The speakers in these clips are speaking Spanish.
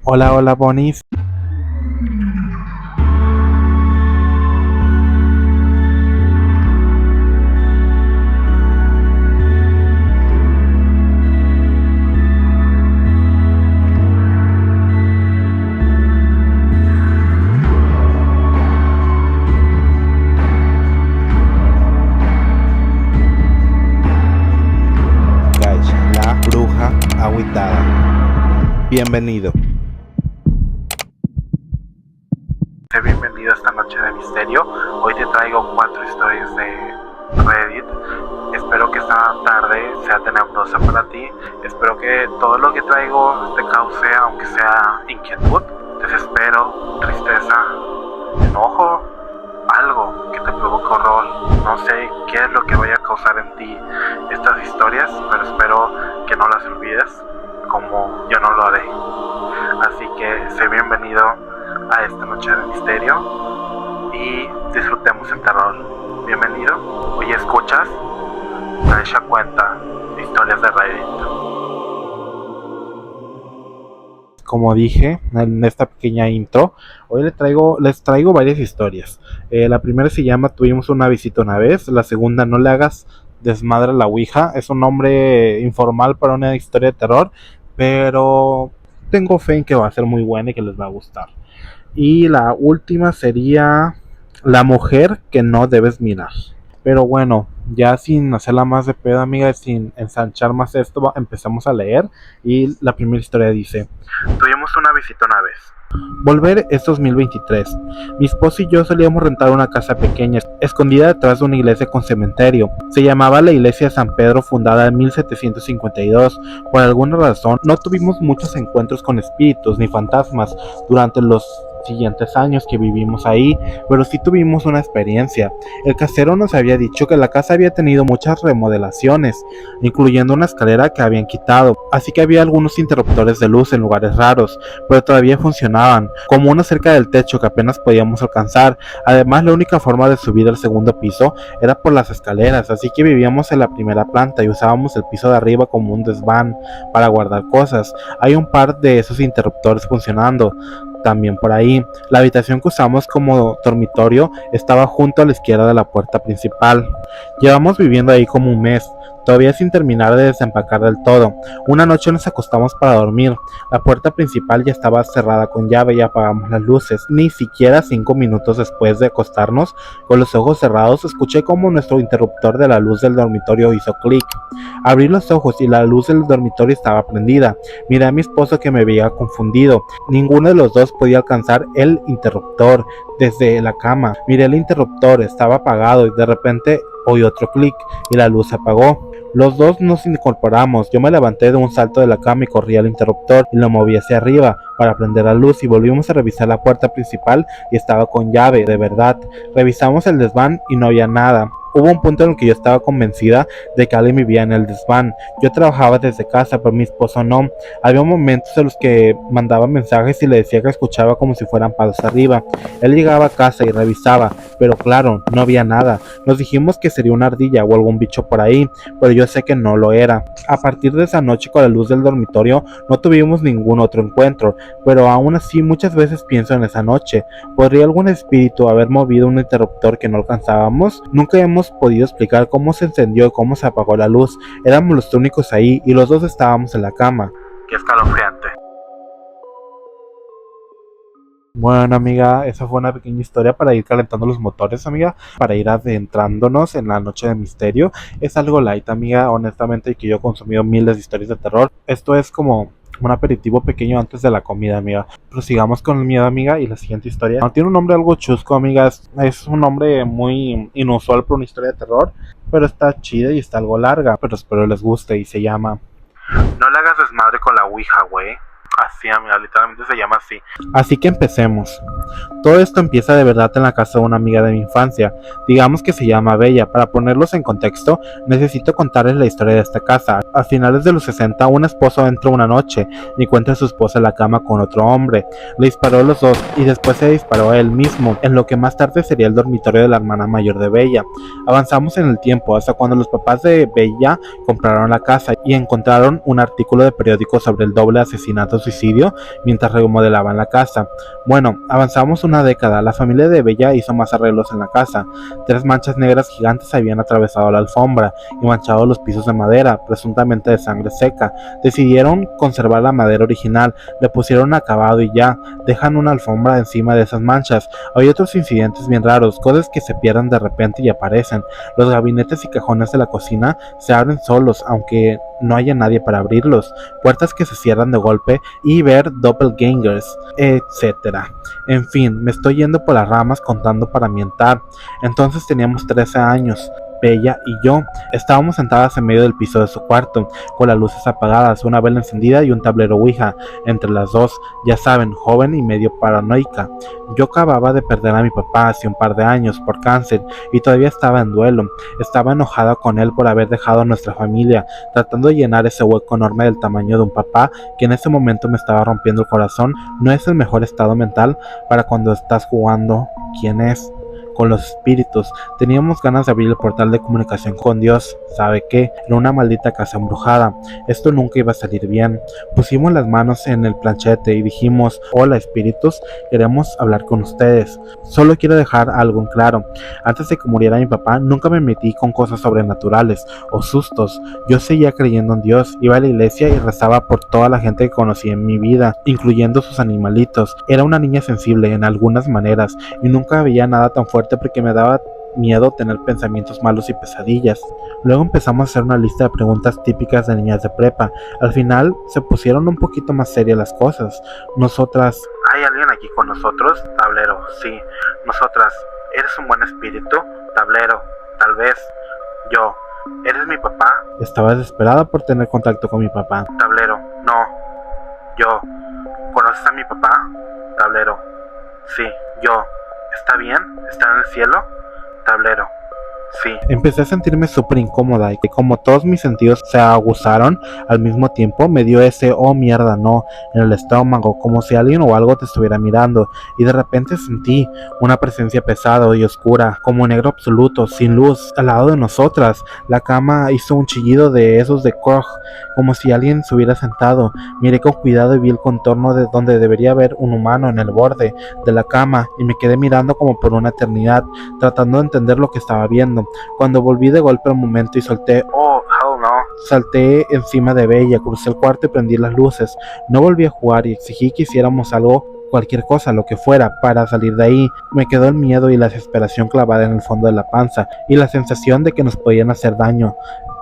Hola, hola, Bonis. Guys, la bruja agüitada. Bienvenido. Bienvenido a esta noche de misterio. Hoy te traigo 4 historias de Reddit. Espero que esta tarde sea tenebrosa para ti. Espero que todo lo que traigo te cause, aunque sea inquietud, desespero, tristeza, enojo, algo que te provoque horror. No sé qué es lo que vaya a causar en ti estas historias, pero espero que no las olvides como yo no lo haré. Así que sé bienvenido a esta noche de misterio y disfrutemos el terror. Bienvenido. Hoy escuchas Aisha cuenta historias de Reddit. Como dije en esta pequeña intro, hoy les traigo varias historias. La primera se llama Tuvimos una visita una vez. La segunda, No le hagas desmadre a la ouija. Es un nombre informal para una historia de terror, pero tengo fe en que va a ser muy buena y que les va a gustar. Y la última sería La mujer que no debes mirar. Pero bueno, ya sin hacerla más de pedo, amiga, sin ensanchar más esto, empezamos a leer. Y la primera historia dice: Tuvimos una visita una vez. Volver es 2023. Mi esposo y yo solíamos rentar una casa pequeña, escondida detrás de una iglesia con cementerio. Se llamaba la iglesia de San Pedro, fundada en 1752. Por alguna razón, no tuvimos muchos encuentros con espíritus ni fantasmas durante los siguientes años que vivimos ahí, pero sí tuvimos una experiencia. El casero nos había dicho que la casa había tenido muchas remodelaciones, incluyendo una escalera que habían quitado, así que había algunos interruptores de luz en lugares raros, pero todavía funcionaban, como uno cerca del techo que apenas podíamos alcanzar. Además, la única forma de subir al segundo piso era por las escaleras, así que vivíamos en la primera planta y usábamos el piso de arriba como un desván para guardar cosas. Hay un par de esos interruptores funcionando también por ahí. La habitación que usamos como dormitorio estaba junto a la izquierda de la puerta principal. Llevamos viviendo ahí como un mes, todavía sin terminar de desempacar del todo. Una noche nos acostamos para dormir. La puerta principal ya estaba cerrada con llave y apagamos las luces. Ni siquiera 5 minutos después de acostarnos, con los ojos cerrados, escuché como nuestro interruptor de la luz del dormitorio hizo clic. Abrí los ojos y la luz del dormitorio estaba prendida. Miré a mi esposo, que me veía confundido. Ninguno de los dos podía alcanzar el interruptor desde la cama. Miré el interruptor, estaba apagado y de repente oí otro clic y la luz se apagó. Los dos nos incorporamos. Yo me levanté de un salto de la cama y corrí al interruptor y lo moví hacia arriba para prender la luz, y volvimos a revisar la puerta principal y estaba con llave, de verdad. Revisamos el desván y no había nada. Hubo un punto en el que yo estaba convencida de que alguien vivía en el desván. Yo trabajaba desde casa, pero mi esposo no. Había momentos en los que mandaba mensajes y le decía que escuchaba como si fueran palos arriba. Él llegaba a casa y revisaba, pero claro, no había nada. Nos dijimos que sería una ardilla o algún bicho por ahí, pero yo sé que no lo era. A partir de esa noche, con la luz del dormitorio, no tuvimos ningún otro encuentro, pero aún así muchas veces pienso en esa noche. ¿Podría algún espíritu haber movido un interruptor que no alcanzábamos? Nunca hemos podido explicar cómo se encendió y cómo se apagó la luz. Éramos los únicos ahí y los dos estábamos en la cama. Qué escalofriante. Bueno, amiga, esa fue una pequeña historia para ir calentando los motores, amiga, para ir adentrándonos en la noche de misterio. Es algo light, amiga, honestamente, que yo he consumido miles de historias de terror. Esto es como un aperitivo pequeño antes de la comida, amiga. Prosigamos con el miedo, amiga, y la siguiente historia tiene un nombre algo chusco, amiga. Es un nombre muy inusual para una historia de terror, pero está chida y está algo larga, pero espero les guste. Y se llama No le hagas desmadre con la ouija, güey. Así, amiga, literalmente se llama así. Así que empecemos. Todo esto empieza de verdad en la casa de una amiga de mi infancia, digamos que se llama Bella. Para ponerlos en contexto, necesito contarles la historia de esta casa. A finales de los 60, un esposo entra una noche y encuentra a su esposa en la cama con otro hombre. Le disparó a los dos y después se disparó a él mismo, en lo que más tarde sería el dormitorio de la hermana mayor de Bella. Avanzamos en el tiempo hasta cuando los papás de Bella compraron la casa y encontraron un artículo de periódico sobre el doble asesinato-suicidio mientras remodelaban la casa. Bueno, avanzamos una década. La familia de Bella hizo más arreglos en la casa. 3 manchas negras gigantes habían atravesado la alfombra y manchado los pisos de madera, presuntamente de sangre seca. Decidieron conservar la madera original, le pusieron acabado y ya, dejan una alfombra encima de esas manchas. Hay otros incidentes bien raros, cosas que se pierden de repente y aparecen. Los gabinetes y cajones de la cocina se abren solos, aunque no haya nadie para abrirlos, puertas que se cierran de golpe y ver doppelgangers, etcétera. En fin, me estoy yendo por las ramas contando para ambientar. Entonces teníamos 13 años. Bella y yo estábamos sentadas en medio del piso de su cuarto, con las luces apagadas, una vela encendida y un tablero Ouija entre las dos, ya saben, joven y medio paranoica. Yo acababa de perder a mi papá hace un par de años por cáncer y todavía estaba en duelo. Estaba enojada con él por haber dejado a nuestra familia, tratando de llenar ese hueco enorme del tamaño de un papá que en ese momento me estaba rompiendo el corazón. No es el mejor estado mental para cuando estás jugando quién es con los espíritus. Teníamos ganas de abrir el portal de comunicación con Dios. ¿Sabe qué? Era una maldita casa embrujada. Esto nunca iba a salir bien. Pusimos las manos en el planchete y dijimos: hola espíritus, queremos hablar con ustedes. Solo quiero dejar algo en claro. Antes de que muriera mi papá, nunca me metí con cosas sobrenaturales o sustos. Yo seguía creyendo en Dios, iba a la iglesia y rezaba por toda la gente que conocí en mi vida, incluyendo sus animalitos. Era una niña sensible en algunas maneras y nunca veía nada tan fuerte porque me daba miedo tener pensamientos malos y pesadillas. Luego empezamos a hacer una lista de preguntas típicas de niñas de prepa. Al final se pusieron un poquito más serias las cosas. Nosotras: ¿hay alguien aquí con nosotros? Tablero: sí. Nosotras: ¿eres un buen espíritu? Tablero: tal vez. Yo: ¿eres mi papá? Estaba desesperada por tener contacto con mi papá. Tablero: no. Yo: ¿conoces a mi papá? Tablero: sí. Yo: ¿está bien? ¿Está en el cielo? Tablero: sí. Empecé a sentirme súper incómoda y que como todos mis sentidos se aguzaron al mismo tiempo, me dio ese oh mierda no en el estómago, como si alguien o algo te estuviera mirando, y de repente sentí una presencia pesada y oscura, como negro absoluto, sin luz, al lado de nosotras. La cama hizo un chillido de esos de Korg, como si alguien se hubiera sentado. Miré con cuidado y vi el contorno de donde debería haber un humano en el borde de la cama, y me quedé mirando como por una eternidad, tratando de entender lo que estaba viendo. Cuando volví de golpe al momento y solté oh hell no, salté encima de Bella, crucé el cuarto y prendí las luces. No volví a jugar y exigí que hiciéramos algo, cualquier cosa, lo que fuera, para salir de ahí. Me quedó el miedo y la desesperación clavada en el fondo de la panza, y la sensación de que nos podían hacer daño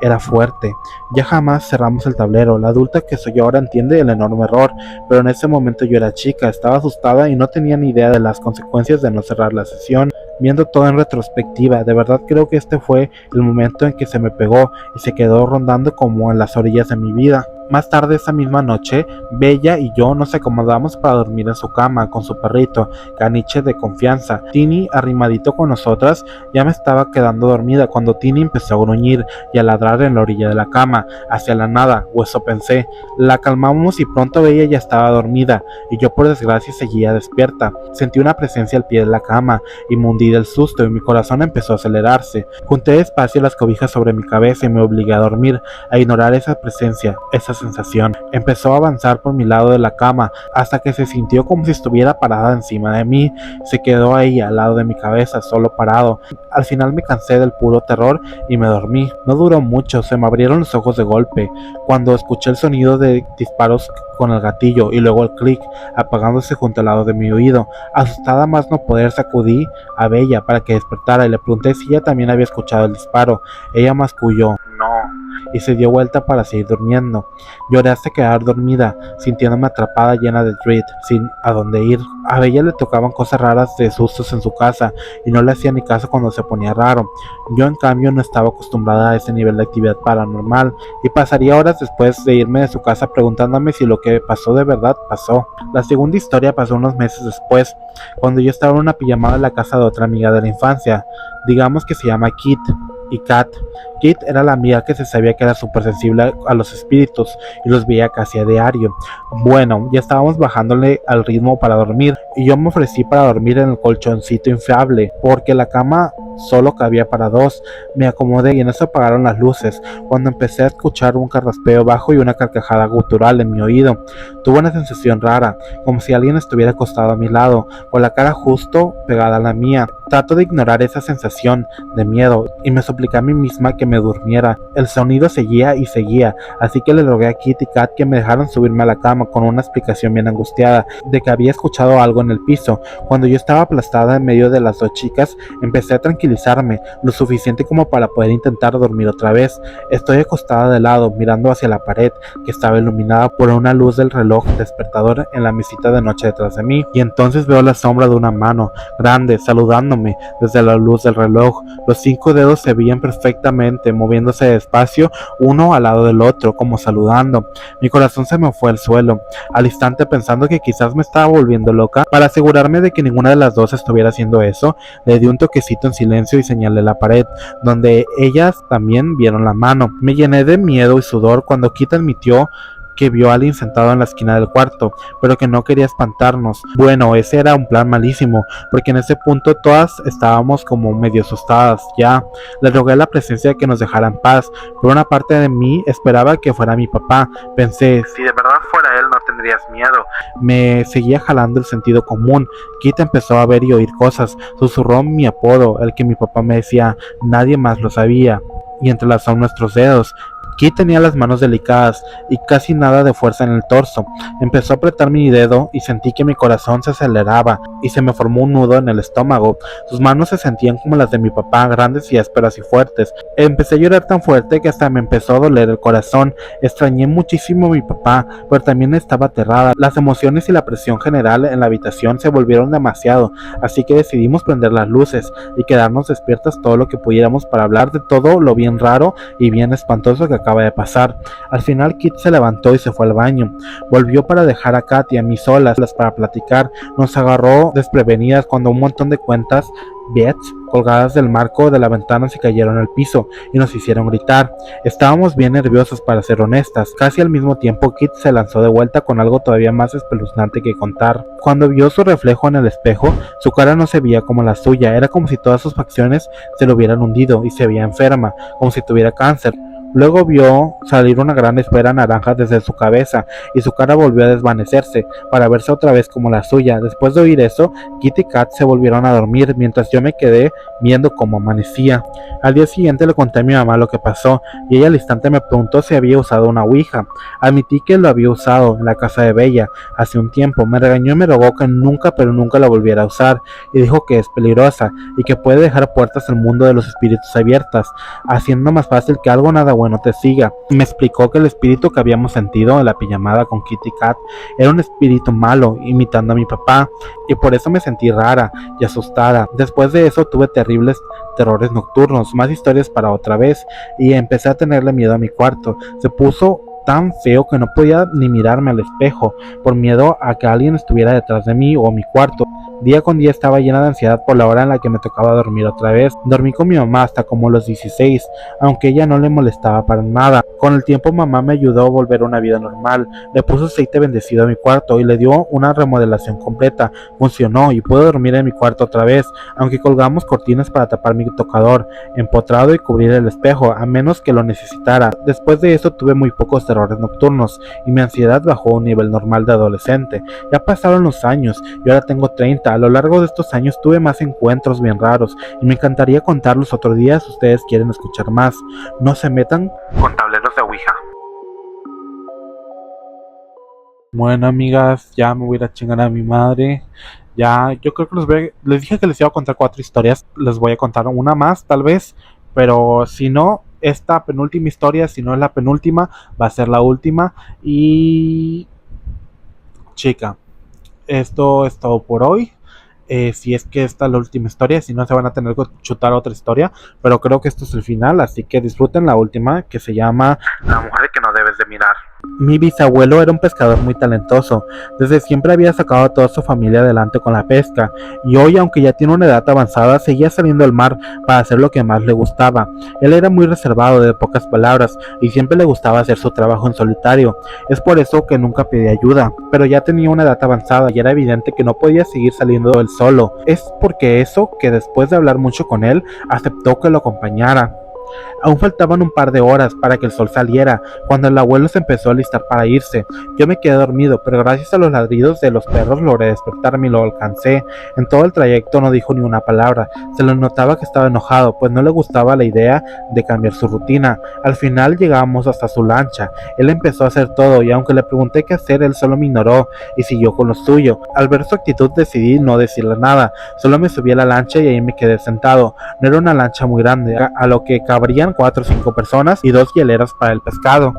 era fuerte. Ya jamás cerramos el tablero. La adulta que soy ahora entiende el enorme error, pero en ese momento yo era chica, estaba asustada y no tenía ni idea de las consecuencias de no cerrar la sesión. Viendo todo en retrospectiva, de verdad creo que este fue el momento en que se me pegó y se quedó rondando como en las orillas de mi vida. Más tarde esa misma noche, Bella y yo nos acomodamos para dormir en su cama con su perrito, Caniche de confianza. Tini, arrimadito con nosotras, ya me estaba quedando dormida cuando Tini empezó a gruñir y a ladrar en la orilla de la cama, hacia la nada, o eso pensé. La calmamos y pronto Bella ya estaba dormida, y yo por desgracia seguía despierta. Sentí una presencia al pie de la cama y me hundí del susto y mi corazón empezó a acelerarse. Junté despacio las cobijas sobre mi cabeza y me obligué a dormir, a ignorar esa presencia, esa sensación. Empezó a avanzar por mi lado de la cama hasta que se sintió como si estuviera parada encima de mí. Se quedó ahí al lado de mi cabeza, solo parado. Al final me cansé del puro terror y me dormí. No duró mucho, se me abrieron los ojos de golpe cuando escuché el sonido de disparos con el gatillo y luego el clic apagándose junto al lado de mi oído. Asustada más no poder, sacudí a Bella para que despertara y le pregunté si ella también había escuchado el disparo. Ella masculló no y se dio vuelta para seguir durmiendo. Lloré hasta quedar dormida, sintiéndome atrapada, llena de dread, sin a dónde ir. A ella le tocaban cosas raras de sustos en su casa y no le hacía ni caso cuando se ponía raro. Yo en cambio no estaba acostumbrada a ese nivel de actividad paranormal y pasaría horas después de irme de su casa preguntándome si lo que pasó de verdad pasó. La segunda historia pasó unos meses después, cuando yo estaba en una pijamada en la casa de otra amiga de la infancia. Digamos que se llama Kit y Kat. Kit era la amiga que se sabía que era súper sensible a los espíritus y los veía casi a diario. Bueno, ya estábamos bajándole al ritmo para dormir y yo me ofrecí para dormir en el colchoncito inflable porque la cama solo cabía para dos. Me acomodé y en eso apagaron las luces cuando empecé a escuchar un carraspeo bajo y una carcajada gutural en mi oído. Tuve una sensación rara, como si alguien estuviera acostado a mi lado, con la cara justo pegada a la mía. Trato de ignorar esa sensación de miedo y me supliqué a mí misma que me durmiera. El sonido seguía y seguía, así que le rogué a Kit y Kat que me dejaran subirme a la cama con una explicación bien angustiada de que había escuchado algo en el piso. Cuando yo estaba aplastada en medio de las dos chicas, empecé a tranquilizarme lo suficiente como para poder intentar dormir otra vez. Estoy acostada de lado, mirando hacia la pared que estaba iluminada por una luz del reloj despertador en la mesita de noche detrás de mí, y entonces veo la sombra de una mano grande saludándome desde la luz del reloj. Los 5 dedos se veían perfectamente, moviéndose despacio uno al lado del otro, como saludando. Mi corazón se me fue al suelo, al instante pensando que quizás me estaba volviendo loca. Para asegurarme de que ninguna de las dos estuviera haciendo eso, le di un toquecito en silencio y señalé la pared, donde ellas también vieron la mano. Me llené de miedo y sudor cuando Kit admitió que vio a alguien sentado en la esquina del cuarto, pero que no quería espantarnos. Bueno, ese era un plan malísimo, porque en ese punto todas estábamos como medio asustadas ya. Le rogué a la presencia que nos dejara en paz, pero una parte de mí esperaba que fuera mi papá. Pensé, si de verdad fuera él no tendrías miedo. Me seguía jalando el sentido común. Kit empezó a ver y oír cosas, susurró mi apodo, el que mi papá me decía, nadie más lo sabía, y entrelazó nuestros dedos. Kit tenía las manos delicadas y casi nada de fuerza en el torso. Empezó a apretar mi dedo y sentí que mi corazón se aceleraba y se me formó un nudo en el estómago. Sus manos se sentían como las de mi papá, grandes y ásperas y fuertes. Empecé a llorar tan fuerte que hasta me empezó a doler el corazón. Extrañé muchísimo a mi papá, pero también estaba aterrada. Las emociones y la presión general en la habitación se volvieron demasiado, así que decidimos prender las luces y quedarnos despiertas todo lo que pudiéramos para hablar de todo lo bien raro y bien espantoso que acaba de pasar. Al final Kit se levantó y se fue al baño. Volvió para dejar a Kat y a mí solas para platicar. Nos agarró desprevenidas cuando un montón de cuentas bets colgadas del marco de la ventana se cayeron al piso y nos hicieron gritar. Estábamos bien nerviosos, para ser honestas. Casi al mismo tiempo Kit se lanzó de vuelta con algo todavía más espeluznante que contar. Cuando vio su reflejo en el espejo, su cara no se veía como la suya. Era como si todas sus facciones se lo hubieran hundido y se veía enferma, como si tuviera cáncer. Luego vio salir una gran esfera naranja desde su cabeza y su cara volvió a desvanecerse para verse otra vez como la suya. Después de oír eso, Kit y Kat se volvieron a dormir mientras yo me quedé viendo cómo amanecía. Al día siguiente le conté a mi mamá lo que pasó y ella al instante me preguntó si había usado una ouija. Admití que lo había usado en la casa de Bella hace un tiempo. Me regañó y me rogó que nunca pero nunca la volviera a usar y dijo que es peligrosa y que puede dejar puertas al mundo de los espíritus abiertas, haciendo más fácil que algo nada bueno te siga. Me explicó que el espíritu que habíamos sentido en la pijamada con Kitty Cat era un espíritu malo, imitando a mi papá, y por eso me sentí rara y asustada. Después de eso tuve terribles terrores nocturnos, más historias para otra vez, y empecé a tenerle miedo a mi cuarto. Se puso tan feo que no podía ni mirarme al espejo, por miedo a que alguien estuviera detrás de mí o mi cuarto. Día con día estaba llena de ansiedad por la hora en la que me tocaba dormir otra vez. Dormí con mi mamá hasta como los 16, aunque ella no le molestaba para nada. Con el tiempo mamá me ayudó a volver a una vida normal. Le puso aceite bendecido a mi cuarto y le dio una remodelación completa. Funcionó y pude dormir en mi cuarto otra vez, aunque colgamos cortinas para tapar mi tocador, empotrado y cubrir el espejo, a menos que lo necesitara. Después de eso tuve muy pocos terrores nocturnos y mi ansiedad bajó a un nivel normal de adolescente. Ya pasaron los años y ahora tengo 30. A lo largo de estos años tuve más encuentros bien raros y me encantaría contarlos otro día si ustedes quieren escuchar más. No se metan con tableros de Ouija. Bueno, amigas, ya me voy a ir a chingar a mi madre. Ya, yo creo que les dije que les iba a contar 4 historias. Les voy a contar una más, tal vez. Pero si no, esta penúltima historia, si no es la penúltima, va a ser la última. Y chica, esto es todo por hoy. Si es que esta es la última historia, si no se van a tener que chutar otra historia, pero creo que esto es el final, así que disfruten la última, que se llama La mujer que no debes de mirar. Mi bisabuelo era un pescador muy talentoso. Desde siempre había sacado a toda su familia adelante con la pesca, y hoy, aunque ya tiene una edad avanzada, seguía saliendo al mar para hacer lo que más le gustaba. Él era muy reservado, de pocas palabras, y siempre le gustaba hacer su trabajo en solitario. Es por eso que nunca pedía ayuda, pero ya tenía una edad avanzada y era evidente que no podía seguir saliendo él solo. Es porque eso que después de hablar mucho con él, aceptó que lo acompañara. Aún faltaban un par de horas para que el sol saliera, cuando el abuelo se empezó a alistar para irse. Yo me quedé dormido, pero gracias a los ladridos de los perros logré despertarme y lo alcancé. En todo el trayecto no dijo ni una palabra. Se le notaba que estaba enojado, pues no le gustaba la idea de cambiar su rutina. Al final llegamos hasta su lancha. Él empezó a hacer todo, y aunque le pregunté qué hacer, él solo me ignoró y siguió con lo suyo. Al ver su actitud decidí no decirle nada. Solo me subí a la lancha y ahí me quedé sentado. No era una lancha muy grande, a lo que cabrían 4 o 5 personas y 2 hieleras para el pescado.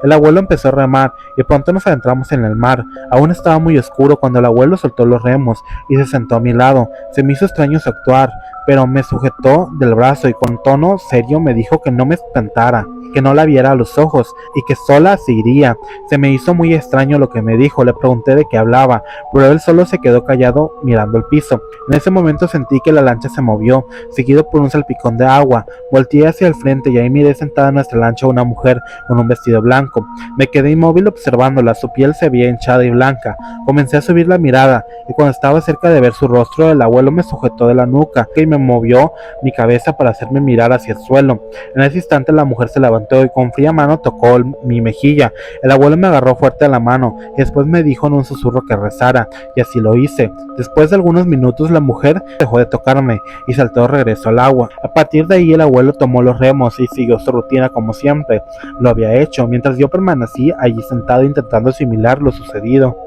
El abuelo empezó a remar y pronto nos adentramos en el mar. Aún estaba muy oscuro cuando el abuelo soltó los remos y se sentó a mi lado. Se me hizo extraño su actuar, pero me sujetó del brazo y con tono serio me dijo que no me espantara, que no la viera a los ojos y que sola se iría. Se me hizo muy extraño lo que me dijo. Le pregunté de qué hablaba, pero él solo se quedó callado mirando el piso. En ese momento sentí que la lancha se movió, seguido por un salpicón de agua. Volteé hacia el frente y ahí miré sentada en nuestra lancha una mujer con un vestido blanco. Me quedé inmóvil observándola. Su piel se veía hinchada y blanca. Comencé a subir la mirada y cuando estaba cerca de ver su rostro, el abuelo me sujetó de la nuca y me movió mi cabeza para hacerme mirar hacia el suelo. En ese instante la mujer se levantó y con fría mano tocó mi mejilla. El abuelo me agarró fuerte a la mano y después me dijo en un susurro que rezara, y así lo hice. Después de algunos minutos la mujer dejó de tocarme y saltó de regreso al agua. A partir de ahí el abuelo tomó los remos y siguió su rutina como siempre lo había hecho, mientras yo permanecí allí sentado intentando asimilar lo sucedido.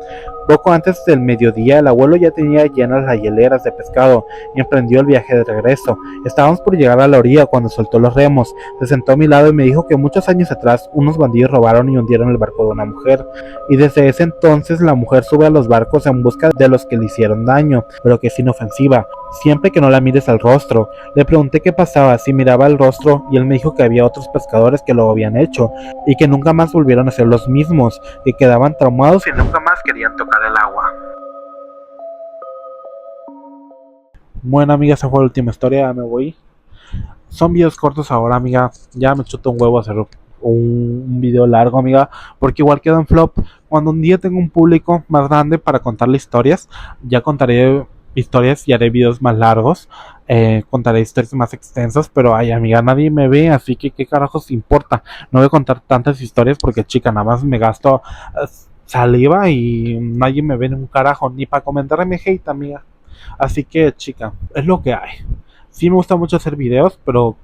Poco antes del mediodía, el abuelo ya tenía llenas las hieleras de pescado y emprendió el viaje de regreso. Estábamos por llegar a la orilla cuando soltó los remos, se sentó a mi lado y me dijo que muchos años atrás unos bandidos robaron y hundieron el barco de una mujer, y desde ese entonces la mujer sube a los barcos en busca de los que le hicieron daño, pero que es inofensiva, siempre que no la mires al rostro. Le pregunté qué pasaba si miraba el rostro y él me dijo que había otros pescadores que lo habían hecho y que nunca más volvieron a ser los mismos, que quedaban traumados y nunca más querían tocar el agua. Bueno, amiga, esa fue la última historia, ya me voy. Son videos cortos ahora, amiga. Ya me chuto un huevo hacer un video largo, amiga, porque igual quedo en flop. Cuando un día tengo un público más grande para contarle historias, ya contaré historias y haré videos más largos. Contaré historias más extensas, pero ay, amiga, nadie me ve, así que qué carajos importa. No voy a contar tantas historias porque, chica, nada más me gasto saliva y nadie me ve en un carajo, ni para comentarme hate, amiga. Así que, chica, es lo que hay. Sí me gusta mucho hacer videos, pero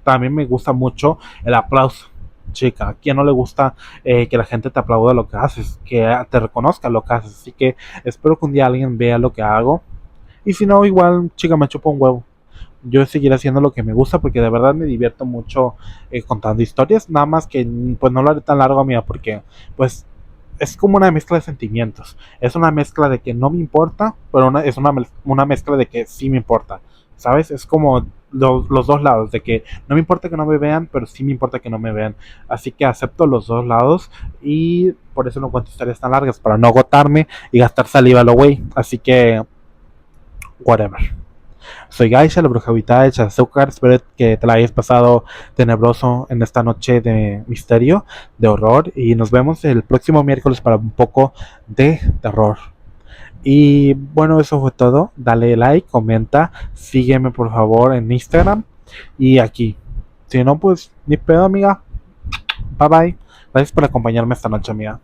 también me gusta mucho el aplauso. Chica, ¿a quién no le gusta que la gente te aplauda lo que haces, que te reconozca lo que haces? Así que espero que un día alguien vea lo que hago. Y si no, igual, chica, me chupo un huevo. Yo seguiré haciendo lo que me gusta porque de verdad me divierto mucho contando historias. Nada más que pues no lo haré tan largo, amiga, porque pues es como una mezcla de sentimientos. Es una mezcla de que no me importa, pero es una mezcla de que sí me importa. ¿Sabes? Es como los dos lados, de que no me importa que no me vean, pero sí me importa que no me vean. Así que acepto los dos lados y por eso no cuento historias tan largas, para no agotarme y gastar saliva a lo güey. Así que, whatever. Soy Gaisha, la bruja habitada hecha de azúcar. Espero que te la hayas pasado tenebroso en esta noche de misterio, de horror. Y nos vemos el próximo miércoles para un poco de terror. Y bueno, eso fue todo. Dale like, comenta, sígueme por favor en Instagram y aquí. Si no, pues ni pedo, amiga. Bye bye. Gracias por acompañarme esta noche, amiga.